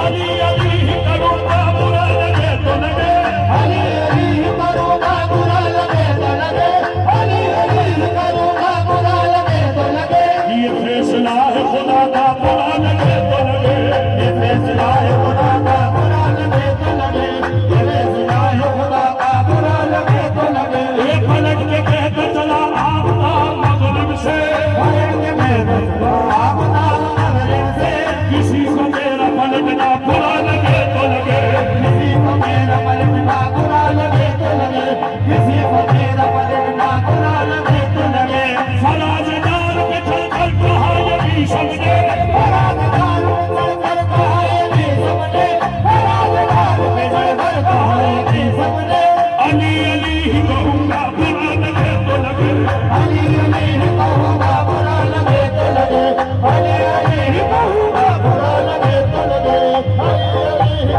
अली अली ही करूँगा बुरा लगे तो लगे, अली अली ही करूँगा बुरा लगे तो लगे, अली अली ही करूँगा बुरा लगे तो लगे। ये फैसला है खुदा का बुरा लगे तो लगे, ये फैसला है खुदा का बुरा लगे तो लगे, ये फैसला है खुदा का बुरा लगे तो लगे। ये पलट के कहता चला आपका मगरिब से, पलट के मैं बचवा आपदा मगरिब से, किसी को मेरा पलटना बुरा लगे तो लगे, किसी को मेरा पलटना बुरा लगे तो लगे, किसी को मेरा पलटना बुरा लगे तो लगे। फराजदार पे चलकर कहा ये भी समझे, फराजदार पे चढ़कर कहा ये भी समझे, फराजदार पे चढ़कर कहा ये भी समझे। अली अली ही कहूँगा बुरा लगे तो लगे, अली अली ही कहूँगा बुरा लगे तो लगे, अली अली ही कहूँगा बुरा लगे तो लगे, अली अली ही